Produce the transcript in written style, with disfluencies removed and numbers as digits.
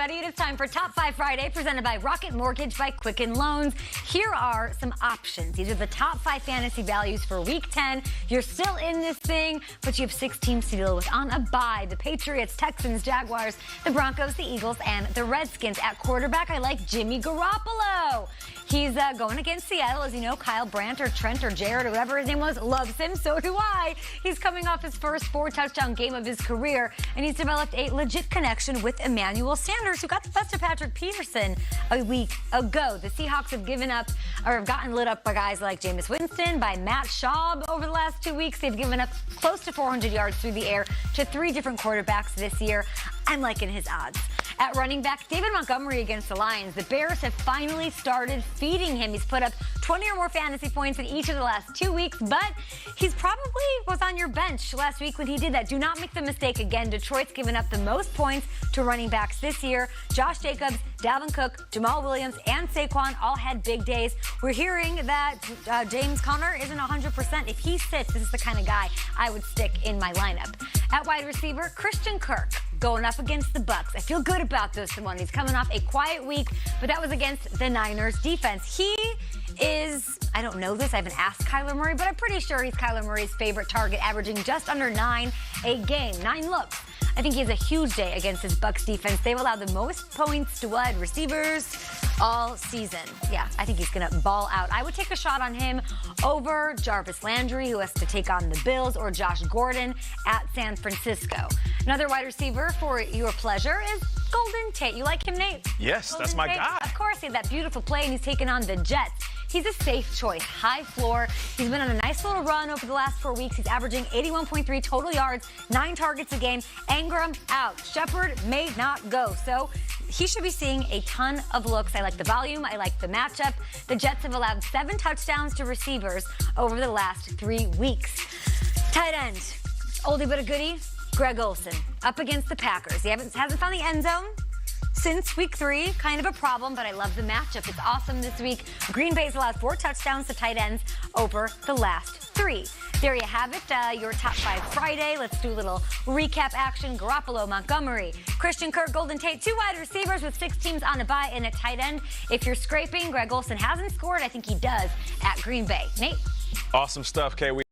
everybody. It is time for Top 5 Friday, presented by Rocket Mortgage by Quicken Loans. Here are some options. These are the top 5 fantasy values for Week 10. You're still in this thing, but you have 6 teams to deal with on a bye. The Patriots, Texans, Jaguars, the Broncos, the Eagles, and the Redskins. At quarterback, I like Jimmy Garoppolo. He's going against Seattle. As you know, Kyle Brandt or Trent or Jared or whatever his name was loves him. So do I. He's coming off his first 4-touchdown game of his career, and he's developed a legit connection with Emmanuel Sanders, who got the best of Patrick Peterson a week ago. The Seahawks have given up or have gotten lit up by guys like Jameis Winston, by Matt Schaub over the last 2 weeks. They've given up close to 400 yards through the air to 3 different quarterbacks this year. I'm liking his odds. At running back, David Montgomery against the Lions. The Bears have finally started feeding him. He's put up 20 or more fantasy points in each of the last 2 weeks, but he's probably was on your bench last week when he did that. Do not make the mistake again. Detroit's given up the most points to running backs this year. Josh Jacobs, Dalvin Cook, Jamal Williams, and Saquon all had big days. We're hearing that James Conner isn't 100%. If he sits, this is the kind of guy I would stick in my lineup. At wide receiver, Christian Kirk going up against the Bucks. I feel good about this one. He's coming off a quiet week, but that was against the Niners defense. He is, I don't know this, I haven't asked Kyler Murray, but I'm pretty sure he's Kyler Murray's favorite target, averaging just under 9 a game. 9 looks. I think he has a huge day against his Bucks defense. They've allowed the most points to wide receivers all season. Yeah, I think he's going to ball out. I would take a shot on him over Jarvis Landry, who has to take on the Bills, or Josh Gordon at San Francisco. Another wide receiver for your pleasure is Golden Tate. You like him, Nate? Yes, Golden that's my Tate? guy. Of course, he had that beautiful play, and he's taken on the Jets. He's a safe choice, high floor. He's been on a nice little run over the last 4 weeks. He's averaging 81.3 total yards, 9 targets a game. Ingram out. Shepard may not go. So he should be seeing a ton of looks. I like the volume. I like the matchup. The Jets have allowed 7 touchdowns to receivers over the last 3 weeks. Tight end, oldie but a goodie, Greg Olsen up against the Packers. He hasn't found the end zone since week 3, kind of a problem, but I love the matchup. It's awesome this week. Green Bay's allowed 4 touchdowns to tight ends over the last 3. There you have it, your Top 5 Friday. Let's do a little recap action. Garoppolo, Montgomery, Christian Kirk, Golden Tate, 2 wide receivers with 6 teams on a bye and a tight end. If you're scraping, Greg Olsen hasn't scored. I think he does at Green Bay. Nate? Awesome stuff, Kay.